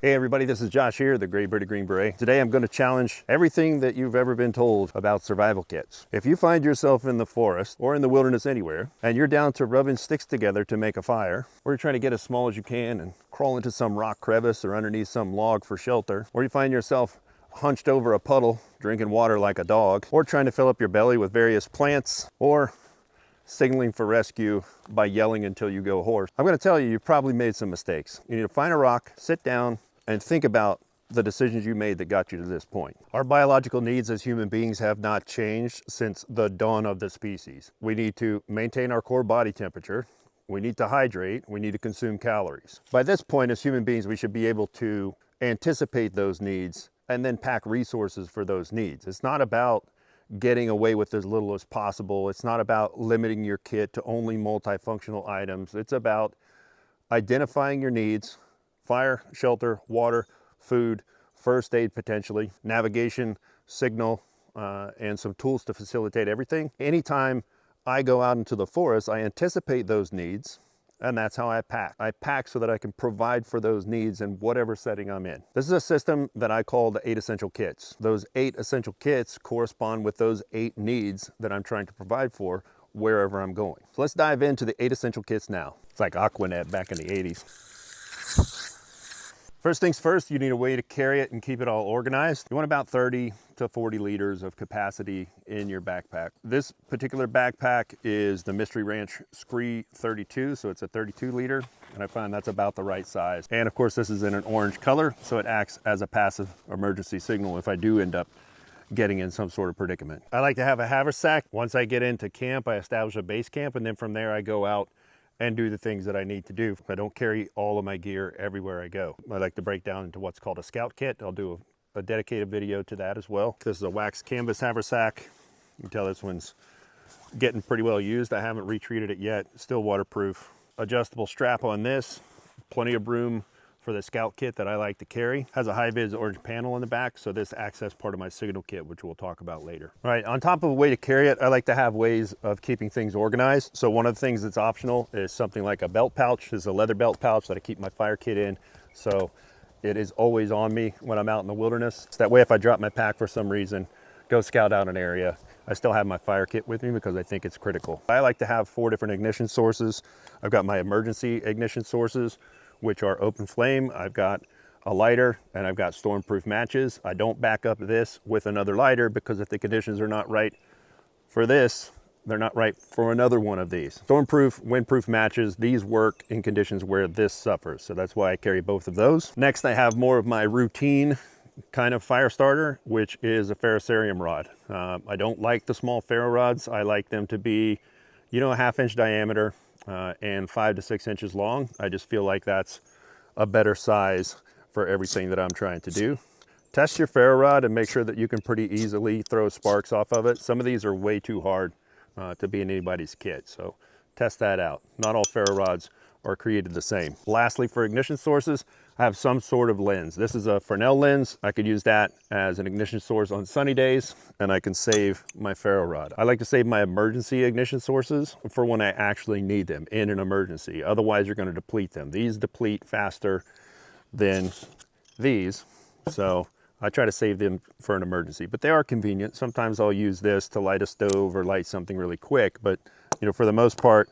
Hey everybody, this is Josh here, the Gray Bearded Green Beret. Today I'm going to challenge everything that you've ever been told about survival kits. If you find yourself in the forest or in the wilderness anywhere, and you're down to rubbing sticks together to make a fire, or you're trying to get as small as you can and crawl into some rock crevice or underneath some log for shelter, or you find yourself hunched over a puddle drinking water like a dog, or trying to fill up your belly with various plants, or signaling for rescue by yelling until you go hoarse, I'm going to tell you, you probably made some mistakes. You need to find a rock, sit down, and think about the decisions you made that got you to this point. Our biological needs as human beings have not changed since the dawn of the species. We need to maintain our core body temperature. We need to hydrate. We need to consume calories. By this point, as human beings, we should be able to anticipate those needs and then pack resources for those needs. It's not about getting away with as little as possible. It's not about limiting your kit to only multifunctional items. It's about identifying your needs: fire, shelter, water, food, first aid potentially, navigation, signal, and some tools to facilitate everything. Anytime I go out into the forest, I anticipate those needs, and that's how I pack. I pack so that I can provide for those needs in whatever setting I'm in. This is a system that I call the 8 essential kits. Those 8 essential kits correspond with those 8 needs that I'm trying to provide for wherever I'm going. So let's dive into the 8 essential kits now. It's like Aquanet back in the 80s. First things first, you need a way to carry it and keep it all organized. You want about 30 to 40 liters of capacity in your backpack. This particular backpack is the Mystery Ranch Scree 32, so it's a 32 liter, and I find that's about the right size. And of course, this is in an orange color, so it acts as a passive emergency signal if I do end up getting in some sort of predicament. I like to have a haversack. Once I get into camp, I establish a base camp, and then from there I go out and do the things that I need to do. I don't carry all of my gear everywhere I go. I like to break down into what's called a scout kit. I'll do a dedicated video to that as well. This is a wax canvas haversack. You can tell this one's getting pretty well used. I haven't retreated it yet. Still waterproof. Adjustable strap on this. Plenty of room for the scout kit that I like to carry. Has a high-vis orange panel in the back, so this acts as part of my signal kit, which we'll talk about later. All right, on top of a way to carry it, I like to have ways of keeping things organized. So one of the things that's optional is something like a belt pouch. This is a leather belt pouch that I keep my fire kit in, so it is always on me when I'm out in the wilderness. So that way, if I drop my pack for some reason, go scout out an area, I still have my fire kit with me because I think it's critical. I like to have 4 different ignition sources. I've got my emergency ignition sources, which are open flame. I've got a lighter, and I've got stormproof matches. I don't back up this with another lighter because if the conditions are not right for this, they're not right for another one of these. Stormproof, windproof matches, these work in conditions where this suffers. So that's why I carry both of those. Next, I have more of my routine kind of fire starter, which is a ferrocerium rod. I don't like the small ferro rods. I like them to be, a 1/2 inch diameter, and 5 to 6 inches long. I just feel like that's a better size for everything that I'm trying to do. Test your ferro rod and make sure that you can pretty easily throw sparks off of it. Some of these are way too hard to be in anybody's kit, so test that out. Not all ferro rods are created the same. Lastly, for ignition sources, I have some sort of lens. This is a Fresnel lens. I could use that as an ignition source on sunny days, and I can save my ferro rod. I like to save my emergency ignition sources for when I actually need them in an emergency. Otherwise, you're going to deplete them. These deplete faster than these, so I try to save them for an emergency, but they are convenient. Sometimes I'll use this to light a stove or light something really quick, but for the most part,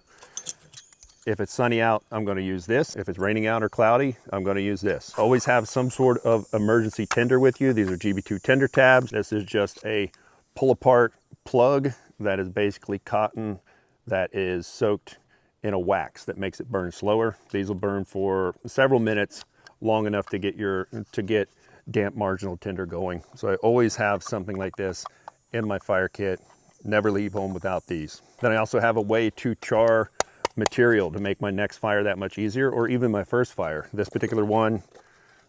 if it's sunny out, I'm going to use this. If it's raining out or cloudy, I'm going to use this. Always have some sort of emergency tinder with you. These are GB2 tinder tabs. This is just a pull apart plug that is basically cotton that is soaked in a wax that makes it burn slower. These will burn for several minutes, long enough to get damp marginal tinder going. So I always have something like this in my fire kit. Never leave home without these. Then I also have a way to char material to make my next fire that much easier, or even my first fire. This particular one,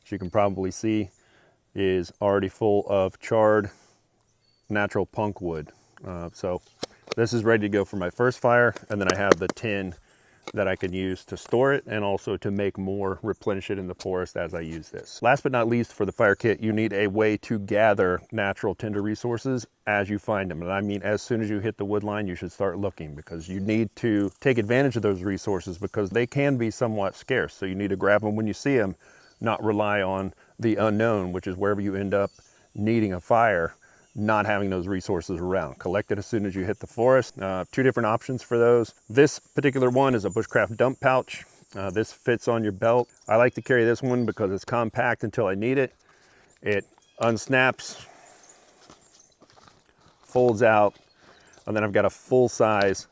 as you can probably see, is already full of charred natural punk wood. So this is ready to go for my first fire, and then I have the tin that I can use to store it and also to make more, replenish it in the forest as I use this. Last but not least, for the fire kit, you need a way to gather natural tinder resources as you find them. And I mean, as soon as you hit the wood line, you should start looking, because you need to take advantage of those resources because they can be somewhat scarce. So you need to grab them when you see them, not rely on the unknown, which is wherever you end up needing a fire, not having those resources around. Collect it as soon as you hit the forest. Two different options for those. This particular one is a bushcraft dump pouch. This fits on your belt. I like to carry this one because it's compact until I need it. It unsnaps, folds out, and then I've got a full-size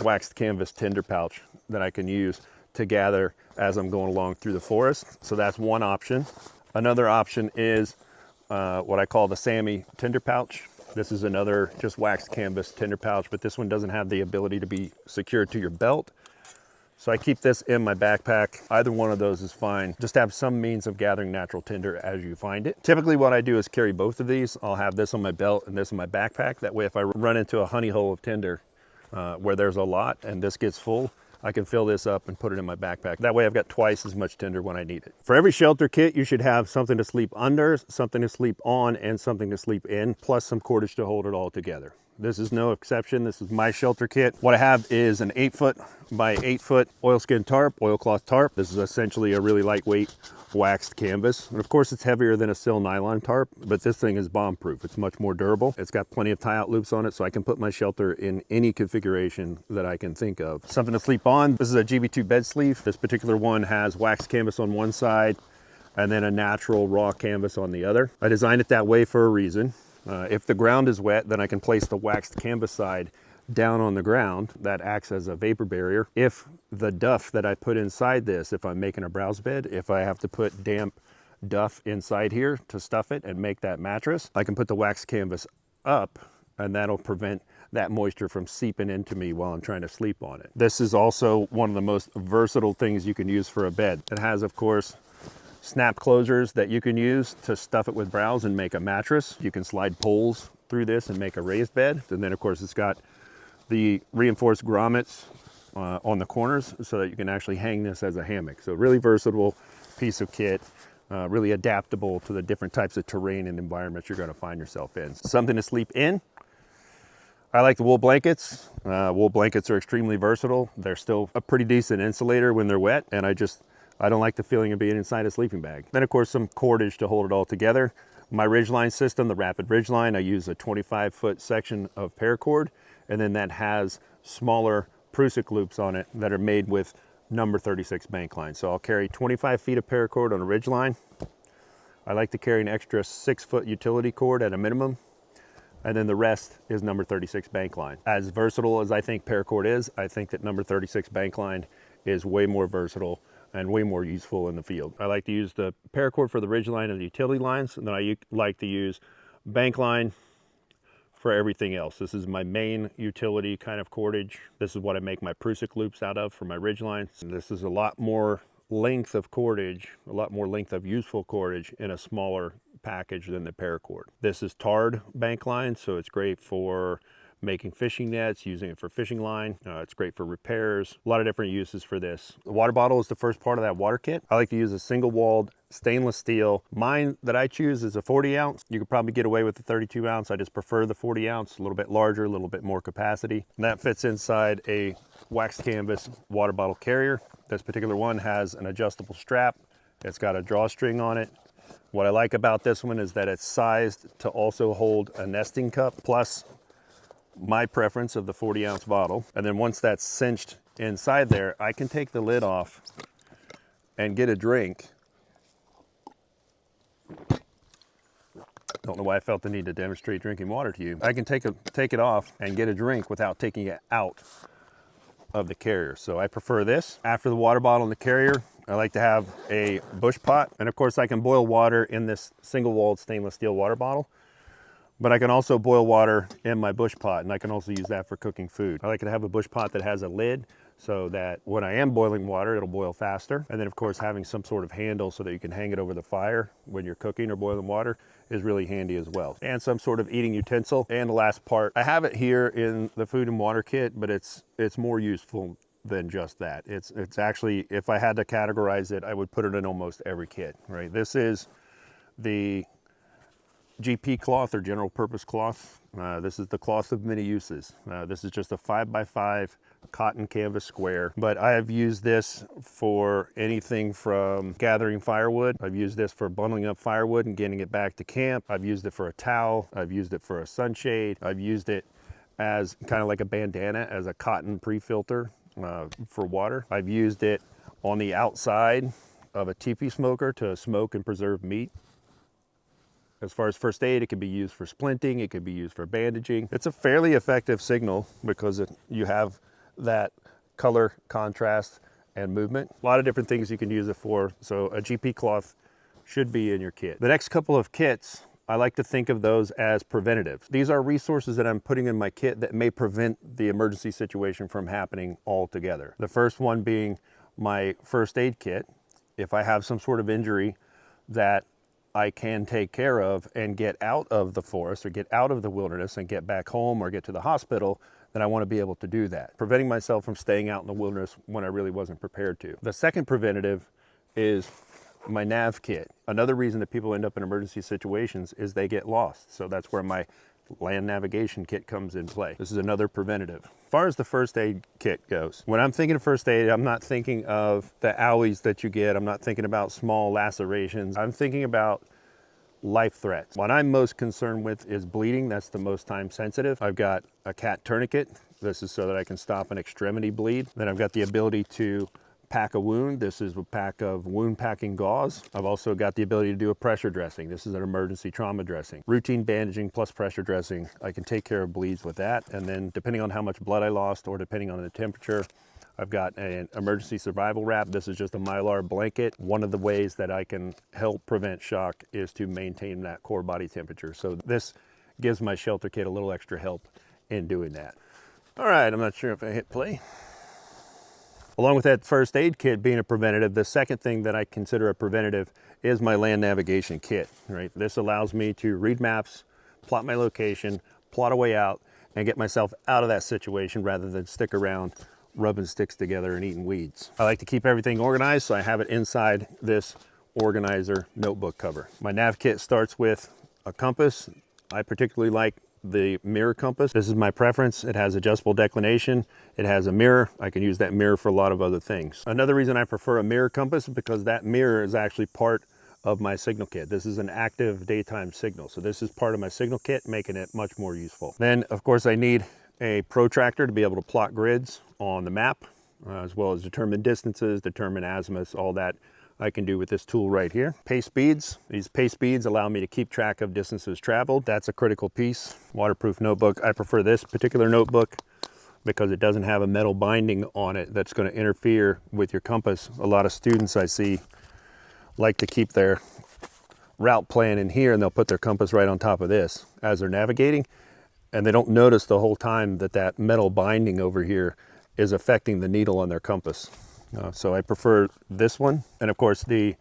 waxed canvas tinder pouch that I can use to gather as I'm going along through the forest. So that's one option. Another option is what I call the Sammy tinder pouch. This is another just waxed canvas tinder pouch, but this one doesn't have the ability to be secured to your belt. So I keep this in my backpack. Either one of those is fine. Just have some means of gathering natural tinder as you find it. Typically what I do is carry both of these. I'll have this on my belt and this in my backpack. That way if I run into a honey hole of tinder where there's a lot and this gets full, I can fill this up and put it in my backpack. That way I've got twice as much tinder when I need it. For every shelter kit, you should have something to sleep under, something to sleep on, and something to sleep in, plus some cordage to hold it all together. This is no exception. This is my shelter kit. What I have is an 8-foot by 8-foot oilskin tarp, oilcloth tarp. This is essentially a really lightweight waxed canvas. And of course it's heavier than a sil nylon tarp, but this thing is bomb proof. It's much more durable. It's got plenty of tie out loops on it, so I can put my shelter in any configuration that I can think of. Something to sleep on. This is a GB2 bed sleeve. This particular one has waxed canvas on one side and then a natural raw canvas on the other. I designed it that way for a reason. If the ground is wet, then I can place the waxed canvas side down on the ground. That acts as a vapor barrier. If the duff that I put inside this, if I'm making a browse bed, if I have to put damp duff inside here to stuff it and make that mattress, I can put the waxed canvas up and that'll prevent that moisture from seeping into me while I'm trying to sleep on it. This is also one of the most versatile things you can use for a bed. It has, of course, snap closures that you can use to stuff it with browse and make a mattress. You can slide poles through this and make a raised bed. And then of course it's got the reinforced grommets on the corners so that you can actually hang this as a hammock. So really versatile piece of kit, really adaptable to the different types of terrain and environments you're going to find yourself in. Something to sleep in. I like the wool blankets. Wool blankets are extremely versatile. They're still a pretty decent insulator when they're wet, and I don't like the feeling of being inside a sleeping bag. Then of course some cordage to hold it all together. My Ridgeline system, the Rapid Ridgeline, I use a 25-foot section of paracord, and then that has smaller Prusik loops on it that are made with number 36 bank line. So I'll carry 25 feet of paracord on a Ridgeline. I like to carry an extra 6-foot utility cord at a minimum, and then the rest is number 36 bank line. As versatile as I think paracord is, I think that number 36 bank line is way more versatile and way more useful in the field. I like to use the paracord for the Ridgeline and the utility lines, and then I like to use bank line for everything else. This is my main utility kind of cordage. This is what I make my Prusik loops out of for my Ridgelines. And this is a lot more length of cordage, a lot more length of useful cordage in a smaller package than the paracord. This is tarred bank line, so it's great for making fishing nets, using it for fishing line. It's great for repairs, a lot of different uses for this. The water bottle is the first part of that water kit. I like to use a single walled stainless steel. Mine that I choose is a 40 ounce. You could probably get away with the 32 ounce. I just prefer the 40 ounce, a little bit larger, a little bit more capacity. And that fits inside a waxed canvas water bottle carrier. This particular one has an adjustable strap. It's got a drawstring on it. What I like about this one is that it's sized to also hold a nesting cup, plus my preference of the 40 ounce bottle. And then once that's cinched inside there, I can take the lid off and get a drink. Don't know why I felt the need to demonstrate drinking water to you. I can take it off and get a drink without taking it out of the carrier. So I prefer this. After the water bottle and the carrier, I like to have a bush pot. And of course I can boil water in this single walled stainless steel water bottle. But I can also boil water in my bush pot, and I can also use that for cooking food. I like to have a bush pot that has a lid so that when I am boiling water, it'll boil faster. And then of course having some sort of handle so that you can hang it over the fire when you're cooking or boiling water is really handy as well. And some sort of eating utensil. And the last part, I have it here in the food and water kit, but it's more useful than just that. It's actually, if I had to categorize it, I would put it in almost every kit, right? This is the GP cloth, or general purpose cloth. This is the cloth of many uses. This is just a 5x5 cotton canvas square, but I have used this for anything from gathering firewood. I've used this for bundling up firewood and getting it back to camp. I've used it for a towel. I've used it for a sunshade. I've used it as kind of like a bandana, as a cotton pre-filter for water. I've used it on the outside of a teepee smoker to smoke and preserve meat. As far as first aid, it can be used for splinting, it could be used for bandaging. It's a fairly effective signal because you have that color, contrast, and movement. A lot of different things you can use it for, so a GP cloth should be in your kit. The next couple of kits, I like to think of those as preventative. These are resources that I'm putting in my kit that may prevent the emergency situation from happening altogether. The first one being my first aid kit. If I have some sort of injury that I can take care of and get out of the forest or get out of the wilderness and get back home or get to the hospital, then I want to be able to do that. Preventing myself from staying out in the wilderness when I really wasn't prepared to. The second preventative is my nav kit. Another reason that people end up in emergency situations is they get lost. So that's where my land navigation kit comes in play. This is another preventative. As far as the first aid kit goes, when I'm thinking of first aid, I'm not thinking of the owies that you get. I'm not thinking about small lacerations. I'm thinking about life threats. What I'm most concerned with is bleeding. That's the most time sensitive. I've got a cat tourniquet. This is so that I can stop an extremity bleed. Then I've got the ability to pack a wound. This is a pack of wound packing gauze. I've also got the ability to do a pressure dressing. This is an emergency trauma dressing. Routine bandaging plus pressure dressing. I can take care of bleeds with that. And then depending on how much blood I lost or depending on the temperature, I've got an emergency survival wrap. This is just a Mylar blanket. One of the ways that I can help prevent shock is to maintain that core body temperature. So this gives my shelter kit a little extra help in doing that. All right, I'm not sure if I hit play. Along with that first aid kit being a preventative, the second thing that I consider a preventative is my land navigation kit, right? This allows me to read maps, plot my location, plot a way out, and get myself out of that situation rather than stick around rubbing sticks together and eating weeds. I like to keep everything organized, so I have it inside this organizer notebook cover. My nav kit starts with a compass. I particularly like the mirror compass. This is my preference. It has adjustable declination. It has a mirror. I can use that mirror for a lot of other things. Another reason I prefer a mirror compass is because that mirror is actually part of my signal kit. This is an active daytime signal. So this is part of my signal kit, making it much more useful. Then of course I need a protractor to be able to plot grids on the map, as well as determine distances, determine azimuths, all that I can do with this tool right here. Pace beads. These pace beads allow me to keep track of distances traveled. That's a critical piece. Waterproof notebook. I prefer this particular notebook because it doesn't have a metal binding on it that's going to interfere with your compass. A lot of students I see like to keep their route plan in here and they'll put their compass right on top of this as they're navigating, and they don't notice the whole time that that metal binding over here is affecting the needle on their compass. So I prefer this one. And of course the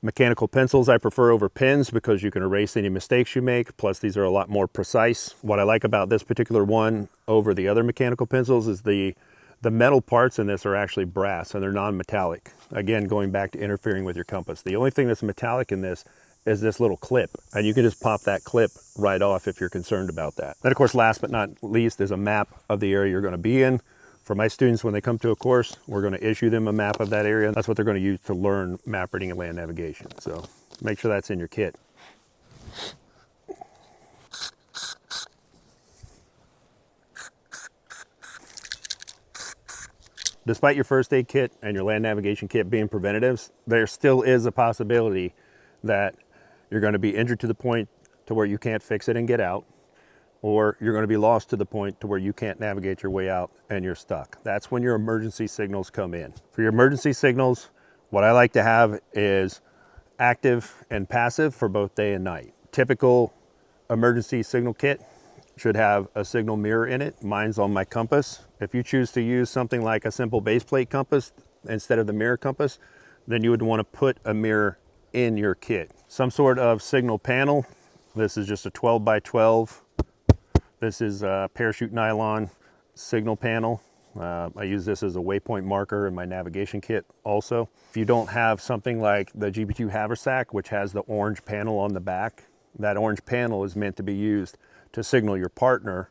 mechanical pencils I prefer over pens because you can erase any mistakes you make. Plus these are a lot more precise. What I like about this particular one over the other mechanical pencils is the metal parts in this are actually brass and they're non-metallic. Again, going back to interfering with your compass. The only thing that's metallic in this is this little clip, and you can just pop that clip right off if you're concerned about that. Then of course, last but not least, is a map of the area you're going to be in. For my students, when they come to a course, we're going to issue them a map of that area. That's what they're going to use to learn map reading and land navigation. So make sure that's in your kit. Despite your first aid kit and your land navigation kit being preventatives, there still is a possibility that you're going to be injured to the point to where you can't fix it and get out, or you're going to be lost to the point to where you can't navigate your way out and you're stuck. That's when your emergency signals come in. For your emergency signals, what I like to have is active and passive for both day and night. Typical emergency signal kit should have a signal mirror in it. Mine's on my compass. If you choose to use something like a simple base plate compass instead of the mirror compass, then you would want to put a mirror in your kit. Some sort of signal panel. This is just a 12 by 12. This is a parachute nylon signal panel. I use this as a waypoint marker in my navigation kit also. If you don't have something like the GB2 haversack, which has the orange panel on the back, that orange panel is meant to be used to signal your partner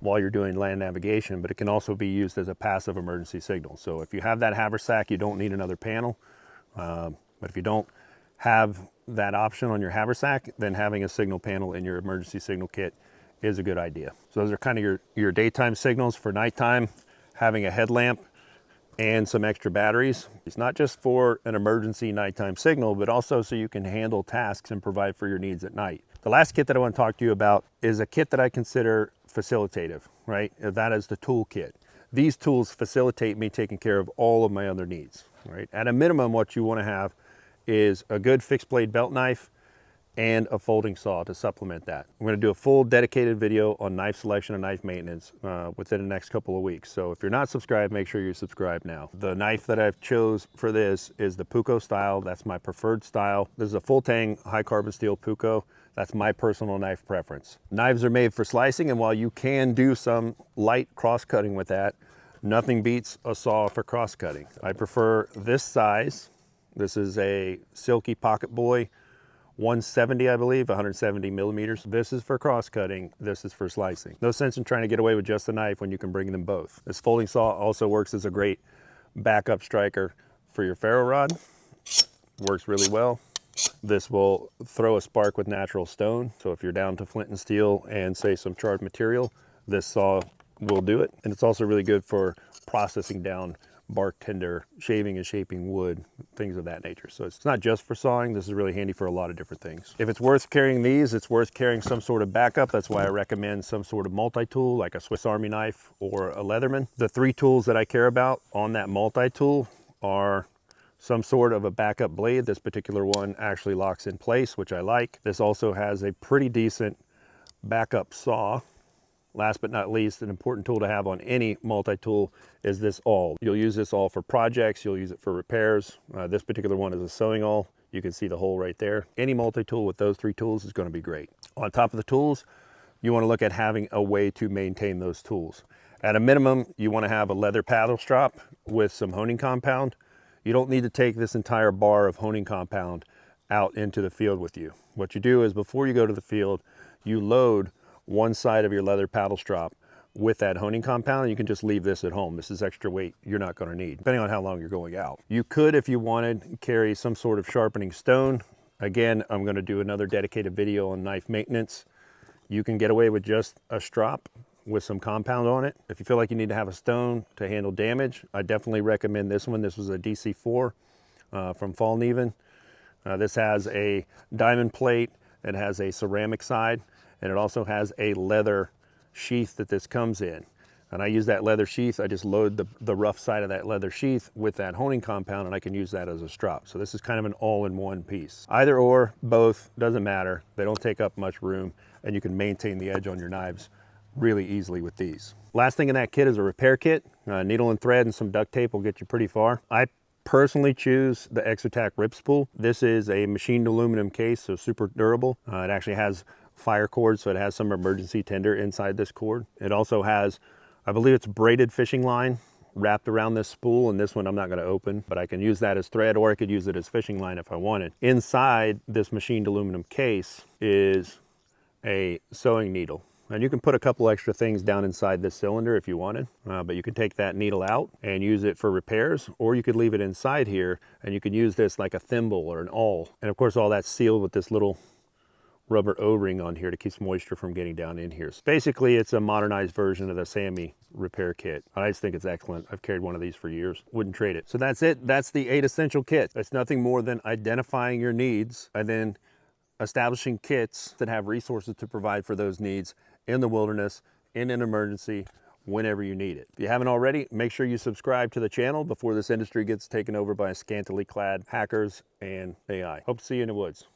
while you're doing land navigation, but it can also be used as a passive emergency signal. So if you have that haversack, you don't need another panel. But if you don't have that option on your haversack, then having a signal panel in your emergency signal kit is a good idea. So those are kind of your daytime signals. For nighttime, having a headlamp and some extra batteries. It's not just for an emergency nighttime signal, but also so you can handle tasks and provide for your needs at night. The last kit that I want to talk to you about is a kit that I consider facilitative, right? That is the tool kit. These tools facilitate me taking care of all of my other needs, right? At a minimum, what you want to have is a good fixed blade belt knife and a folding saw to supplement that. I'm going to do a full dedicated video on knife selection and knife maintenance within the next couple of weeks. So if you're not subscribed, make sure you're subscribed now. The knife that I've chose for this is the Puko style. That's my preferred style. This is a full tang high carbon steel Puko. That's my personal knife preference. Knives are made for slicing, and while you can do some light cross cutting with that, nothing beats a saw for cross cutting. I prefer this size. This is a Silky Pocket Boy 170, I believe, 170 millimeters. This is for cross cutting, this is for slicing. No sense in trying to get away with just a knife when you can bring them both. This folding saw also works as a great backup striker for your ferro rod. Works really well. This will throw a spark with natural stone. So if you're down to flint and steel and say some charred material, this saw will do it. And it's also really good for processing down bark tinder, shaving and shaping wood, things of that nature. So it's not just for sawing. This is really handy for a lot of different things. If it's worth carrying these, it's worth carrying some sort of backup. That's why I recommend some sort of multi-tool, like a Swiss Army knife or a Leatherman. The three tools that I care about on that multi-tool are some sort of a backup blade. This particular one actually locks in place, which I like. This also has a pretty decent backup saw. Last but not least, an important tool to have on any multi-tool is this awl. You'll use this awl for projects, you'll use it for repairs. This particular one is a sewing awl. You can see the hole right there. Any multi-tool with those three tools is going to be great. On top of the tools, you want to look at having a way to maintain those tools. At a minimum, you want to have a leather paddle strap with some honing compound. You don't need to take this entire bar of honing compound out into the field with you. What you do is before you go to the field, you load one side of your leather paddle strap with that honing compound, and you can just leave this at home. This is extra weight you're not going to need, depending on how long you're going out. You could, if you wanted, carry some sort of sharpening stone. Again, I'm going to do another dedicated video on knife maintenance. You can get away with just a strap with some compound on it. If you feel like you need to have a stone to handle damage, I definitely recommend this one. This was a DC4 from Fallneven. This has a diamond plate, it has a ceramic side, and it also has a leather sheath that this comes in. And I use that leather sheath, I just load the rough side of that leather sheath with that honing compound, and I can use that as a strap. So this is kind of an all-in-one piece. Either or, both, doesn't matter. They don't take up much room, and you can maintain the edge on your knives really easily with these. Last thing in that kit is a repair kit. Needle and thread and some duct tape will get you pretty far. I personally choose the Exotac rip spool. This is a machined aluminum case, so super durable. It actually has fire cord, so it has some emergency tinder inside this cord. It also has, I believe it's braided fishing line wrapped around this spool, and this one I'm not going to open, but I can use that as thread, or I could use it as fishing line if I wanted. Inside this machined aluminum case is a sewing needle. And you can put a couple extra things down inside this cylinder if you wanted, but you can take that needle out and use it for repairs, or you could leave it inside here and you could use this like a thimble or an awl. And of course all that's sealed with this little rubber O-ring on here to keep moisture from getting down in here. So basically it's a modernized version of the Sammy repair kit. I just think it's excellent. I've carried one of these for years. Wouldn't trade it. So that's it. That's the 8 essential kit. It's nothing more than identifying your needs and then establishing kits that have resources to provide for those needs in the wilderness, in an emergency, whenever you need it. If you haven't already, make sure you subscribe to the channel before this industry gets taken over by scantily clad hackers and AI. Hope to see you in the woods.